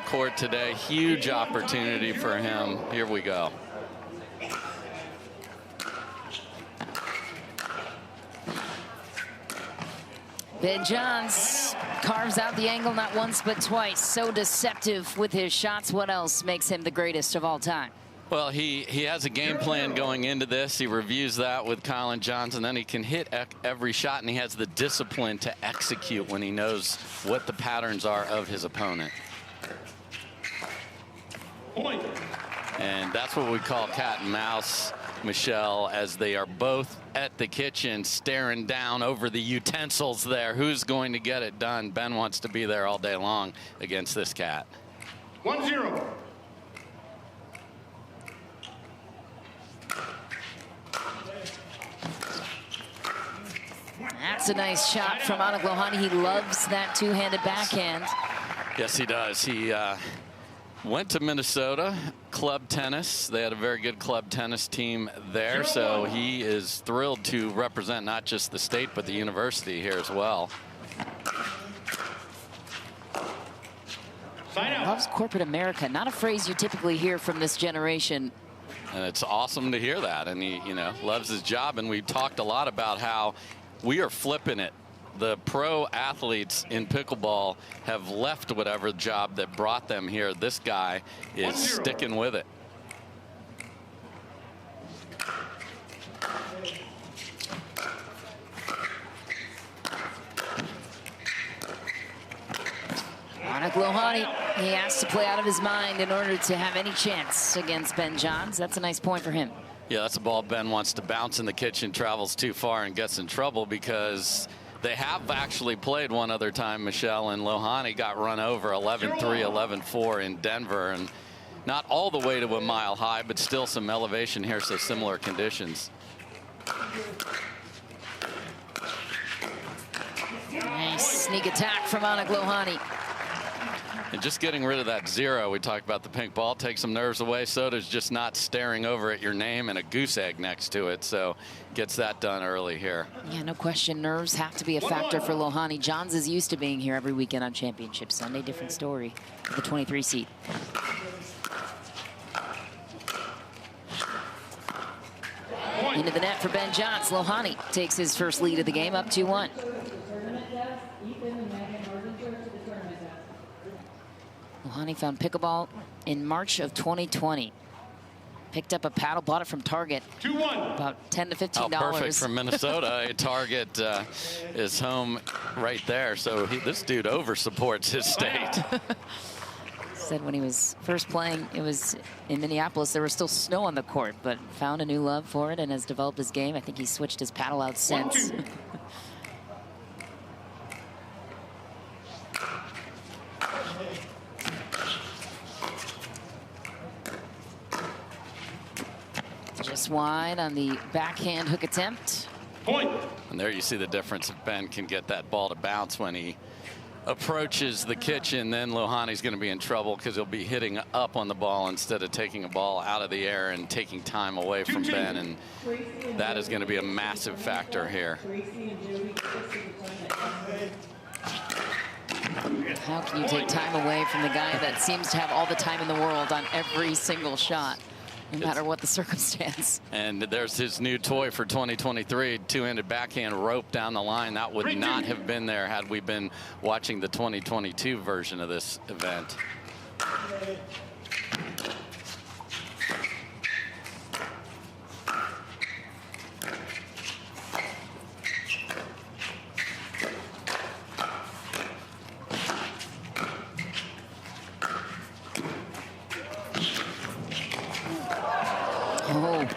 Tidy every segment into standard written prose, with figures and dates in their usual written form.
court today. Huge opportunity for him. Here we go. Ben Johns carves out the angle not once but twice. So deceptive with his shots. What else makes him the greatest of all time? Well, he has a game plan going into this. He reviews that with Colin Johnson, then he can hit every shot, and he has the discipline to execute when he knows what the patterns are of his opponent. Point. And that's what we call cat and mouse, Michelle, as they are both at the kitchen staring down over the utensils there. Who's going to get it done? Ben wants to be there all day long against this cat. 1-0. That's a nice shot from Aanik Lohani. He loves that two-handed backhand. Yes, he does. He went to Minnesota, club tennis. They had a very good club tennis team there, so he is thrilled to represent not just the state, but the university here as well. Loves corporate America. Not a phrase you typically hear from this generation. And it's awesome to hear that. And he, loves his job. And we talked a lot about how we are flipping it. The pro athletes in pickleball have left whatever job that brought them here. This guy is sticking with it. Aanik Lohani, he has to play out of his mind in order to have any chance against Ben Johns. That's a nice point for him. Yeah, that's a ball Ben wants to bounce in the kitchen, travels too far and gets in trouble, because they have actually played one other time, Michelle, and Lohani got run over 11-3, 11-4 in Denver, and not all the way to a mile high, but still some elevation here, so similar conditions. Nice sneak attack from Aanik Lohani. And just getting rid of that zero, we talked about the pink ball, takes some nerves away. So does just not staring over at your name and a goose egg next to it. So gets that done early here. Yeah, no question. Nerves have to be a factor for Lohani. Johns is used to being here every weekend on Championship Sunday. Different story. The 23 seed. Into the net for Ben Johns. Lohani takes his first lead of the game, up 2-1. Lohani found pickleball in March of 2020. Picked up a paddle, bought it from Target. 2-1. About $10 to $15. Oh, perfect from Minnesota. Target is home right there. So this dude over supports his state. Said when he was first playing, it was in Minneapolis, there was still snow on the court, but found a new love for it and has developed his game. I think he's switched his paddle out since. Just wide on the backhand hook attempt. Point. And there you see the difference. If Ben can get that ball to bounce when he approaches the kitchen, then Lohani's going to be in trouble, because he'll be hitting up on the ball instead of taking a ball out of the air and taking time away from Ben, and that is going to be a massive factor here. How can you take time away from the guy that seems to have all the time in the world on every single shot, no matter what the circumstance? And there's his new toy for 2023, two-handed backhand rope down the line. That would not have been there had we been watching the 2022 version of this event. Oh.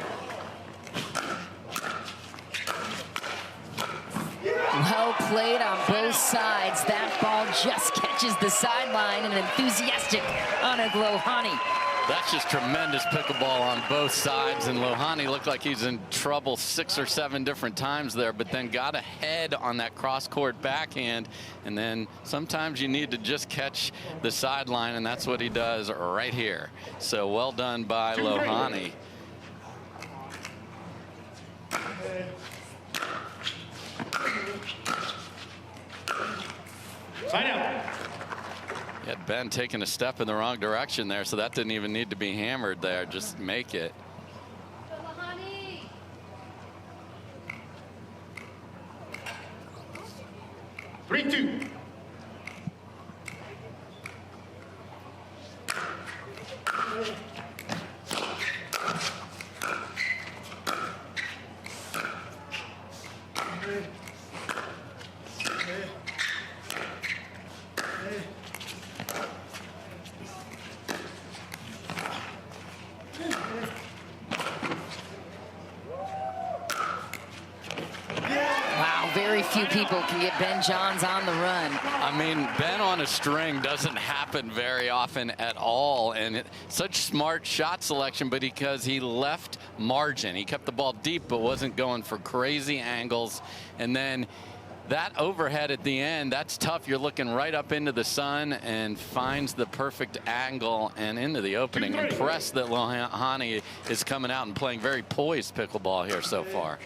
Well played on both sides. That ball just catches the sideline. An enthusiastic Aanik Lohani. That's just tremendous pickleball on both sides, and Lohani looked like he's in trouble 6 or 7 different times there, but then got ahead on that cross-court backhand, and then sometimes you need to just catch the sideline, and that's what he does right here. So well done by Lohani. Had Ben taking a step in the wrong direction there, so that didn't even need to be hammered there. Just make it. 3-2. Very few people can get Ben Johns on the run. I mean, Ben on a string doesn't happen very often at all, and such smart shot selection, but because he left margin. He kept the ball deep, but wasn't going for crazy angles. And then that overhead at the end, that's tough. You're looking right up into the sun, and finds the perfect angle and into the opening. Impressed that Lohani is coming out and playing very poised pickleball here so far.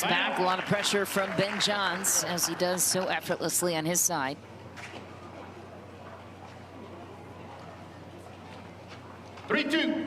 Back, a lot of pressure from Ben Johns, as he does so effortlessly on his side. Three, two.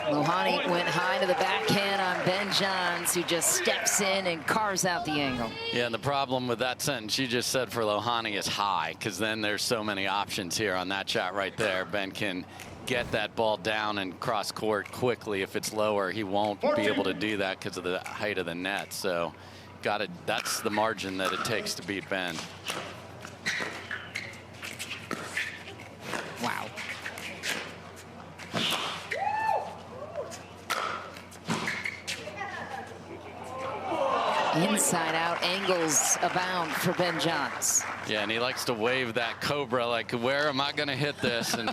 Lohani went high to the backhand on Ben Johns, who just steps in and carves out the angle. Yeah, and the problem with that sentence you just said for Lohani is high, because then there's so many options here on that shot right there. Ben can get that ball down and cross court quickly. If it's lower, he won't be able to do that because of the height of the net. So that's the margin that it takes to beat Ben. Wow. Inside out angles abound for Ben Johns. Yeah, and he likes to wave that cobra like, where am I going to hit this? And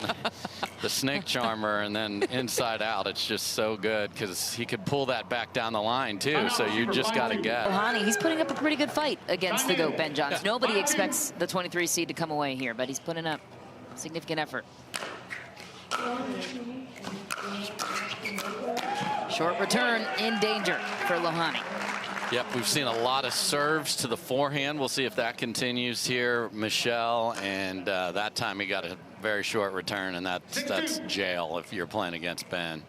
the snake charmer, and then inside out. It's just so good because he could pull that back down the line too. So you just got to get. Lohani, he's putting up a pretty good fight against the GOAT Ben Johns. Nobody expects the 23 seed to come away here, but he's putting up significant effort. Short return in danger for Lohani. Yep, we've seen a lot of serves to the forehand. We'll see if that continues here, Michelle. And that time he got a very short return, and that's jail if you're playing against Ben.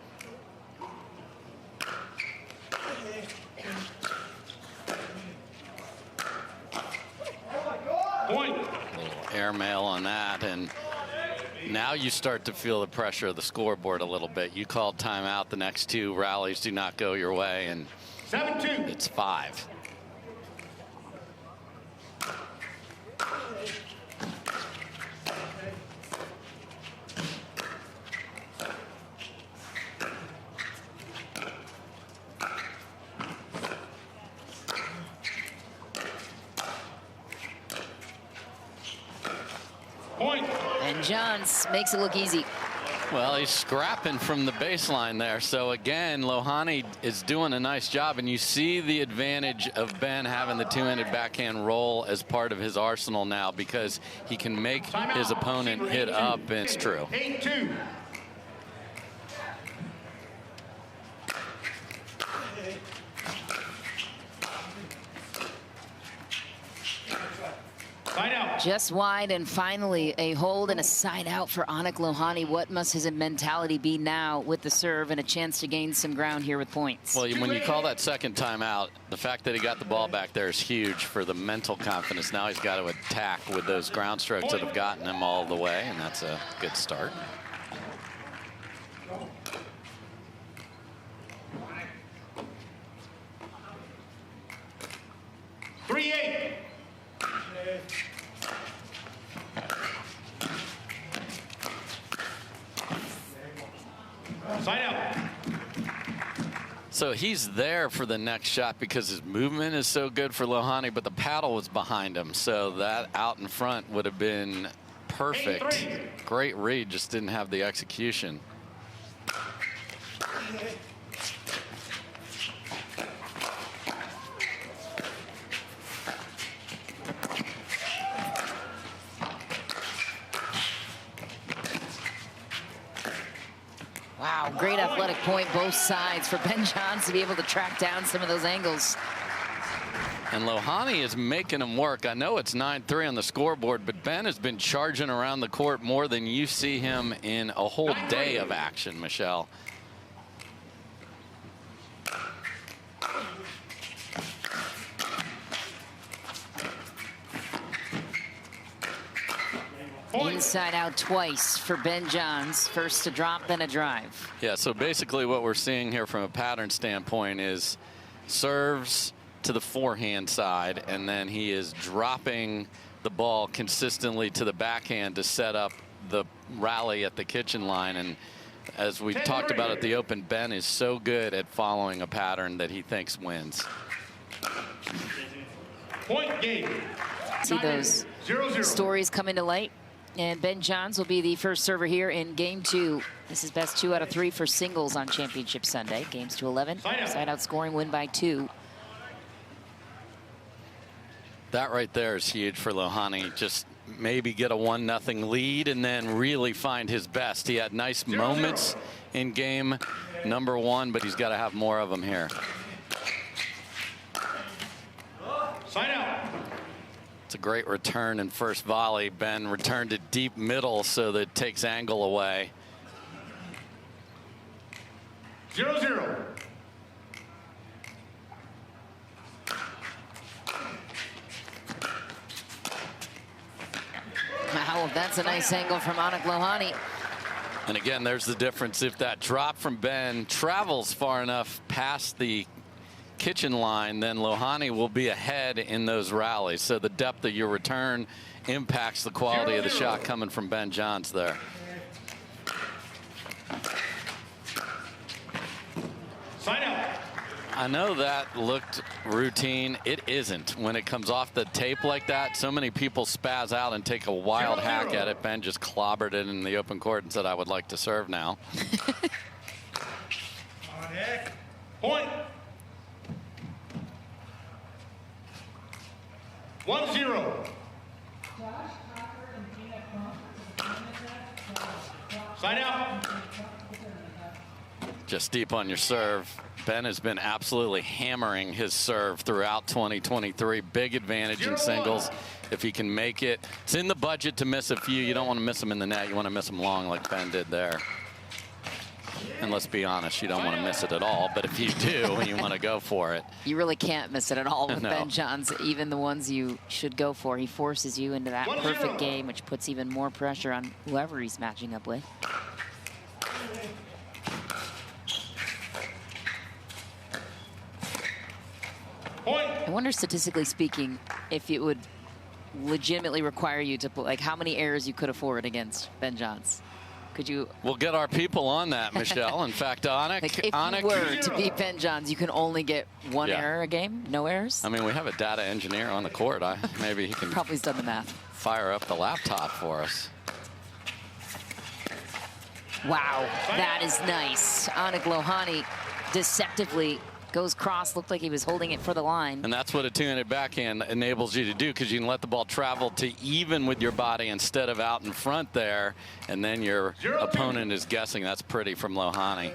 Point. A little airmail on that, and now you start to feel the pressure of the scoreboard a little bit. You called timeout. The next two rallies do not go your way, and 7-2. it's 5. Point. And Johns makes it look easy. Well, he's scrapping from the baseline there. So again, Lohani is doing a nice job, and you see the advantage of Ben having the two-handed backhand roll as part of his arsenal now, because he can make his opponent hit up, and it's true. 8-2. Side out. Just wide, and finally a hold and a side out for Aanik Lohani. What must his mentality be now with the serve and a chance to gain some ground here with points? Well, when you call that second timeout, the fact that he got the ball back there is huge for the mental confidence. Now he's got to attack with those ground strokes that have gotten him all the way, and that's a good start. Three-eight. Side out. So he's there for the next shot because his movement is so good for Lohani, but the paddle was behind him. So that out in front would have been perfect. Great read, just didn't have the execution. Wow, great athletic point, both sides, for Ben Johns to be able to track down some of those angles. And Lohani is making him work. I know it's 9-3 on the scoreboard, but Ben has been charging around the court more than you see him in a whole day of action, Michelle. Inside out twice for Ben Johns. First a drop, then a drive. Yeah, so basically what we're seeing here from a pattern standpoint is serves to the forehand side, and then he is dropping the ball consistently to the backhand to set up the rally at the kitchen line. And as we talked about at the Open, Ben is so good at following a pattern that he thinks wins. Point game. See those 0-0. stories coming to light. And Ben Johns will be the first server here in game 2. This is best 2 out of 3 for singles on Championship Sunday. Games to 11. Side out scoring, win by 2. That right there is huge for Lohani. Just maybe get a 1-0 lead and then really find his best. He had nice moments in game number 1, but he's got to have more of them here. Sign out. It's a great return in first volley. Ben returned it deep middle so that it takes angle away. 0-0. Wow, that's a nice angle from Aanik Lohani. And again, there's the difference. If that drop from Ben travels far enough past the kitchen line, then Lohani will be ahead in those rallies. So the depth of your return impacts the quality of the shot coming from Ben Johns there. Sign out. I know that looked routine. It isn't. When it comes off the tape like that, so many people spaz out and take a wild hack at it. Ben just clobbered it in the open court and said, I would like to serve now. Point. 1-0. Sign out. Just deep on your serve. Ben has been absolutely hammering his serve throughout 2023. Big advantage in singles. If he can make it, it's in the budget to miss a few. You don't want to miss them in the net. You want to miss them long like Ben did there. And let's be honest, you don't want to miss it at all. But if you do, you want to go for it. You really can't miss it at all with No. Ben Johns, even the ones you should go for. He forces you into that 1-0. perfect game, which puts even more pressure on whoever he's matching up with. Point. I wonder, statistically speaking, if it would legitimately require you to put, like, how many errors you could afford against Ben Johns. Could you? We'll get our people on that, Michelle. In fact, Aanik. Like, if you were to beat Ben Johns, you can only get one error a game? No errors? I mean, we have a data engineer on the court. Maybe he can Probably has done the math. fire up the laptop for us. Wow, that is nice. Aanik Lohani deceptively goes cross, looked like he was holding it for the line. And that's what a two-handed backhand enables you to do, because you can let the ball travel to even with your body instead of out in front there, and then your opponent is guessing. That's pretty from Lohani.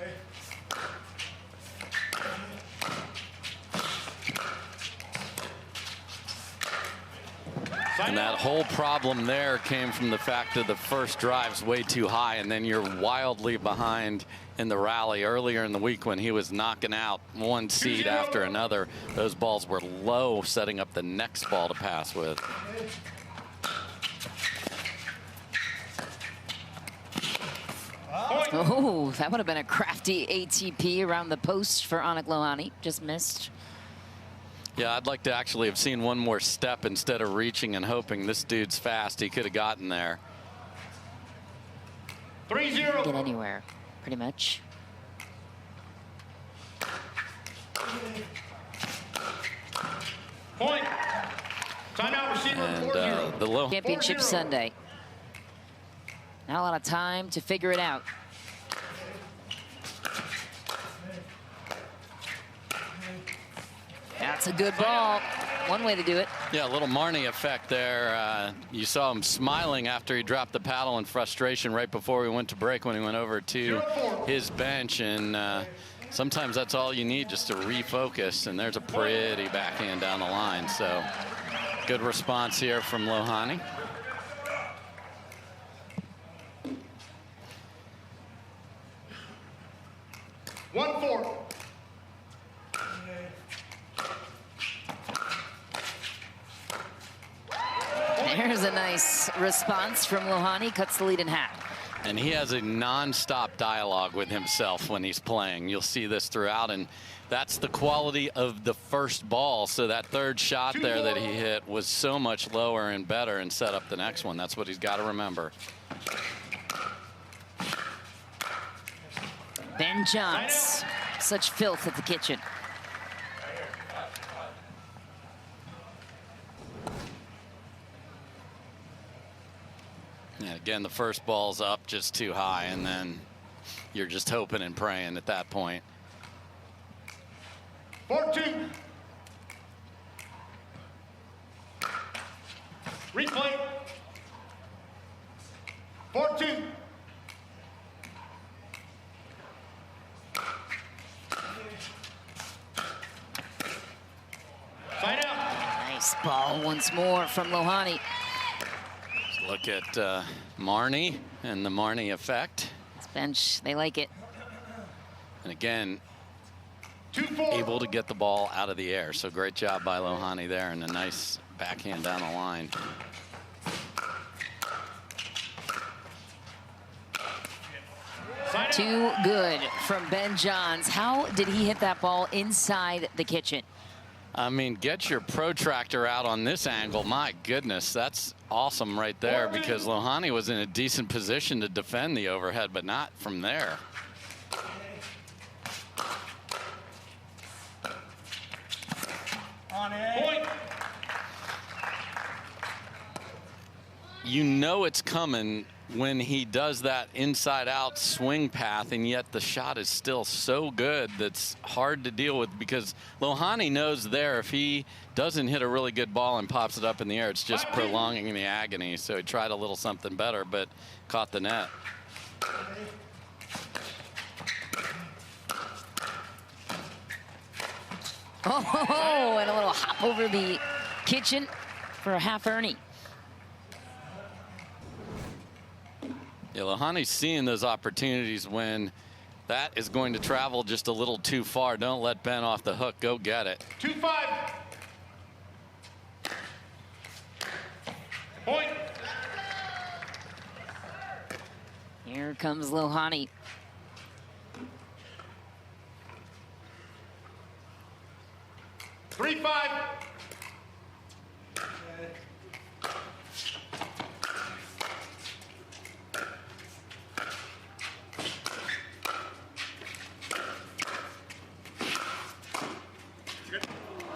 And that whole problem there came from the fact that the first drive's way too high, and then you're wildly behind in the rally. Earlier in the week when he was knocking out one seed after another, those balls were low, setting up the next ball to pass with. Oh, that would have been a crafty ATP around the post for Aanik Lohani. Just missed. Yeah, I'd like to actually have seen one more step instead of reaching and hoping. This dude's fast. He could have gotten there. 3-0. Get anywhere, pretty much. Point. Timeout, receiver. And 4-0. the low. Championship 4-0. Sunday. Not a lot of time to figure it out. That's a good ball. one way to do it. Yeah, a little Marnie effect there. You saw him smiling after he dropped the paddle in frustration right before we went to break when he went over to his bench. And sometimes that's all you need just to refocus. And there's a pretty backhand down the line. So good response here from Lohani. One, four. There's a nice response from Lohani, cuts the lead in half. And he has a non-stop dialogue with himself when he's playing. You'll see this throughout, and that's the quality of the first ball. So that third shot there that he hit was so much lower and better and set up the next one. That's what he's got to remember. Ben Johns, such filth at the kitchen. And again, the first ball's up just too high, and then you're just hoping and praying at that point. 4-2. Replay. 4-2. Sign out. Nice ball once more from Lohani. Look at Marnie and the Marnie effect. This bench, they like it. And again, 2-4. able to get the ball out of the air. So great job by Lohani there, and a nice backhand down the line. Too good from Ben Johns. How did he hit that ball inside the kitchen? I mean, get your protractor out on this angle. My goodness, that's awesome right there, because Lohani was in a decent position to defend the overhead, but not from there. Point. You know it's coming when he does that inside-out swing path, and yet the shot is still so good that's hard to deal with, because Lohani knows there if he doesn't hit a really good ball and pops it up in the air, it's just prolonging the agony. So he tried a little something better, but caught the net. Oh, and a little hop over the kitchen for a half Ernie. Yeah, Lohani's seeing those opportunities when that is going to travel just a little too far. Don't let Ben off the hook. Go get it. 2-5. Point. Here comes Lohani. 3-5.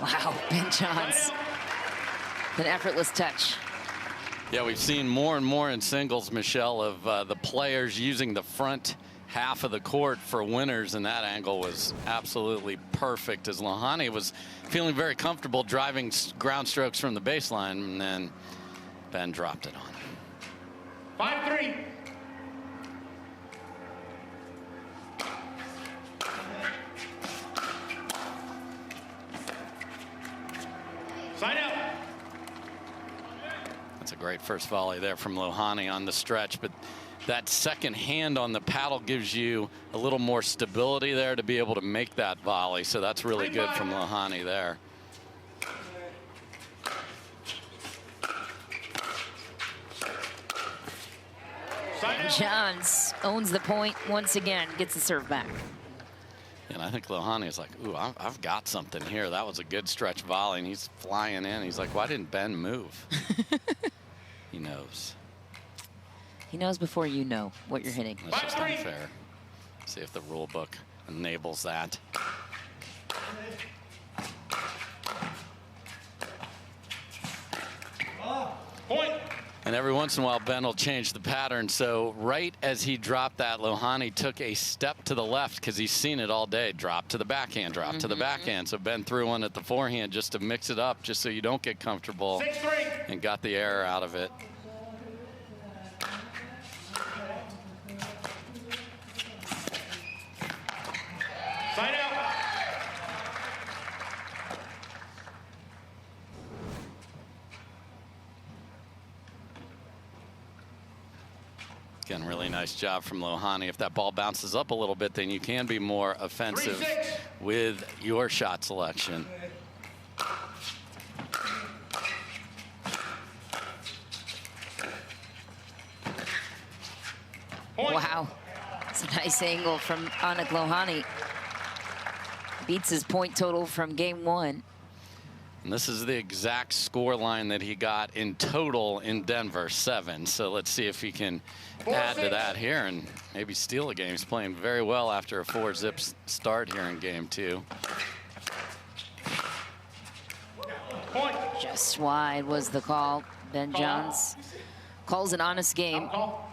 Wow, Ben Johns. An effortless touch. Yeah, we've seen more and more in singles, Michelle, of the players using the front half of the court for winners, and that angle was absolutely perfect, as Lohani was feeling very comfortable driving ground strokes from the baseline, and then Ben dropped it on. 5-3. Sign out. That's a great first volley there from Lohani on the stretch, but that second hand on the paddle gives you a little more stability there to be able to make that volley. So that's really good from Lohani there. Ben Johns owns the point once again, gets the serve back. And I think Lohani is like, ooh, I've got something here. That was a good stretch volley, and he's flying in. He's like, why didn't Ben move? He knows. He knows before you know what you're hitting. That's just unfair. See if the rule book enables that. Point. And every once in a while, Ben will change the pattern. So right as he dropped that, Lohani took a step to the left because he's seen it all day. Drop to the backhand, drop to the backhand. So Ben threw one at the forehand just to mix it up, just so you don't get comfortable, 6-3. and got the error out of it. Sign out. Again, really nice job from Lohani. If that ball bounces up a little bit, then you can be more offensive 3-6. with your shot selection. Point. Wow. It's a nice angle from Aanik Lohani. Beats his point total from game 1. And this is the exact score line that he got in total in Denver, 7. So let's see if he can add to that here and maybe steal a game. He's playing very well after a 4-zip start here in game 2. Point. Just wide was the call. Ben Johns calls an honest game. Call.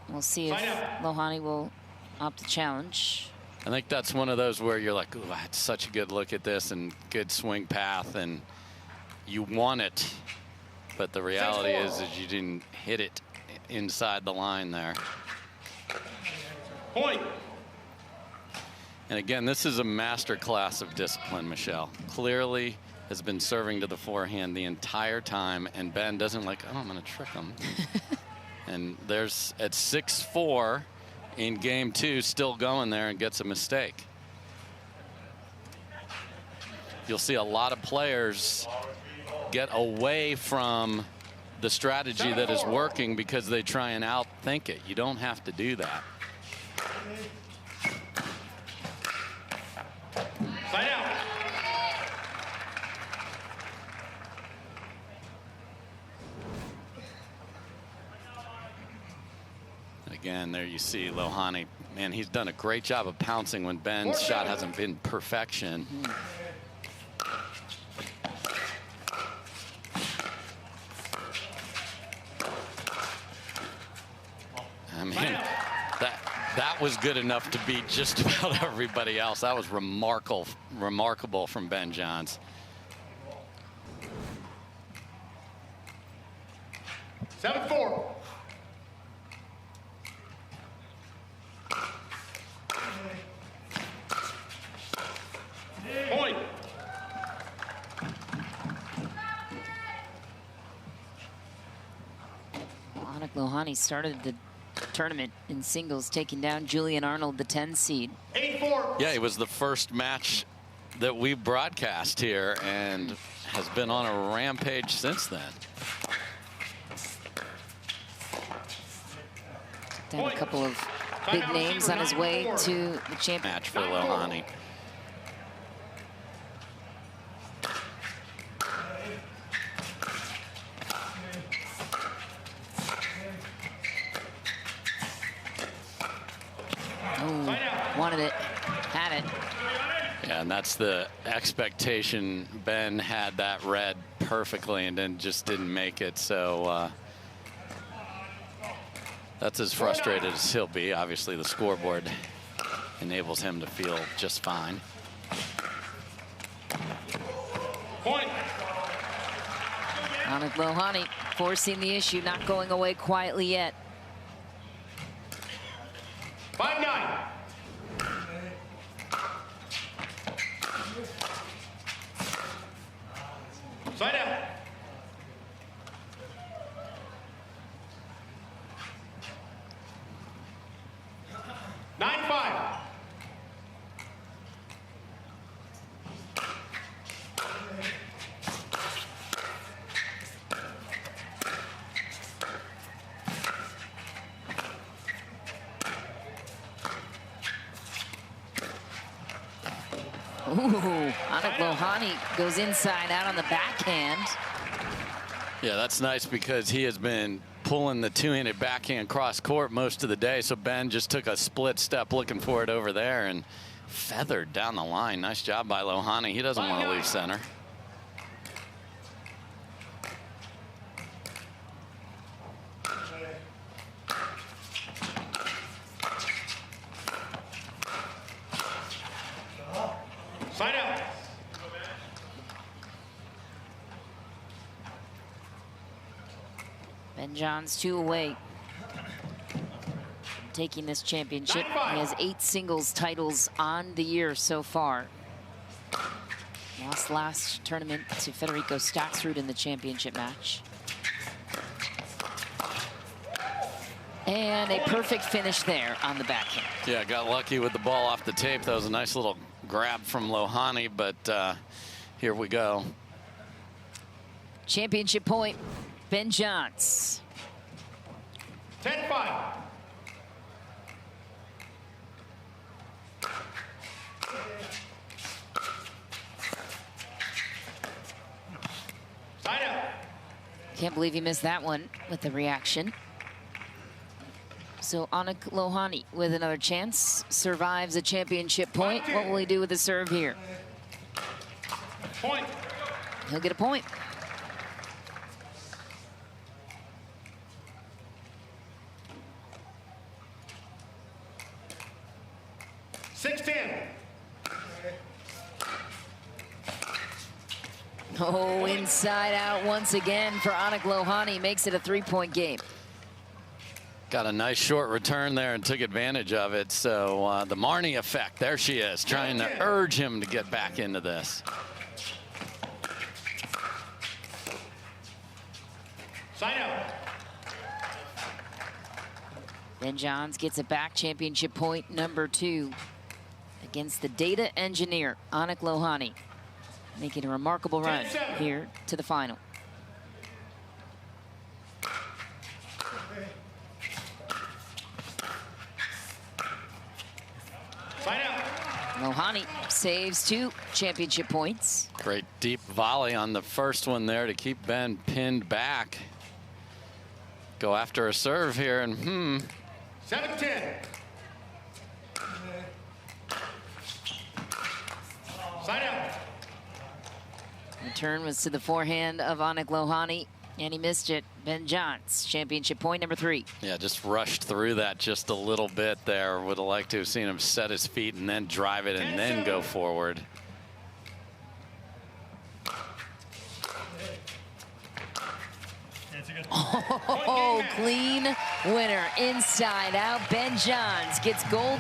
We'll see if Sign out. Lohani will opt to challenge. I think that's one of those where you're like, ooh, I had such a good look at this and good swing path, and you want it. But the reality is you didn't hit it inside the line there. Point. And again, this is a master class of discipline, Michelle. Clearly has been serving to the forehand the entire time, and Ben doesn't like, oh, I'm going to trick him. And there's at 6-4 in game 2, still going there, and gets a mistake. You'll see a lot of players get away from the strategy that is working because they try and outthink it. You don't have to do that. Sign out. Again, there you see Lohani. Man, he's done a great job of pouncing when Ben's shot hasn't been perfection. I mean, that was good enough to beat just about everybody else. That was remarkable from Ben Johns. 7-4. Point. Aanik Lohani started the tournament in singles, taking down Julian Arnold, the 10 seed. 8-4. Yeah, it was the first match that we broadcast here and has been on a rampage since then. Had a couple of big names on his way to the champion Match for Lohani. Oh, wanted it, had it. Yeah, and that's the expectation. Ben had that read perfectly and then just didn't make it. So that's as frustrated as he'll be. Obviously, the scoreboard enables him to feel just fine. Point. Aanik Lohani forcing the issue, not going away quietly yet. 5-9. Sign out. Ooh, Aanik Lohani goes inside out on the backhand. Yeah, that's nice because he has been pulling the two-handed backhand cross court most of the day. So Ben just took a split step looking for it over there and feathered down the line. Nice job by Lohani. He doesn't want to leave center. Ben Johns 2 away. Taking this championship. He has 8 singles titles on the year so far. Lost last tournament to Federico Staksrud in the championship match. And a perfect finish there on the backhand. Yeah, got lucky with the ball off the tape. That was a nice little grab from Lohani, but here we go. Championship point, Ben Johns. 10-5. Side out. Can't believe he missed that one with the reaction. So Aanik Lohani with another chance, survives a championship point. What will he do with the serve here? Point. He'll get a point. Oh, inside out once again for Aanik Lohani. Makes it a 3-point game. Got a nice short return there and took advantage of it. So the Marnie effect, there she is, trying to urge him to get back into this. Sign out. Ben Johns gets it back, championship point number 2 against the data engineer, Aanik Lohani, making a remarkable run here to the final. Lohani saves 2 championship points. Great deep volley on the first one there to keep Ben pinned back. Go after a serve here, and 7-10. Side out. Return was to the forehand of Aanik Lohani, and he missed it. Ben Johns, championship point number 3. yeah, just rushed through that just a little bit there. Would have liked to have seen him set his feet and then drive it and then go forward. Oh, clean winner, inside out. Ben Johns gets gold.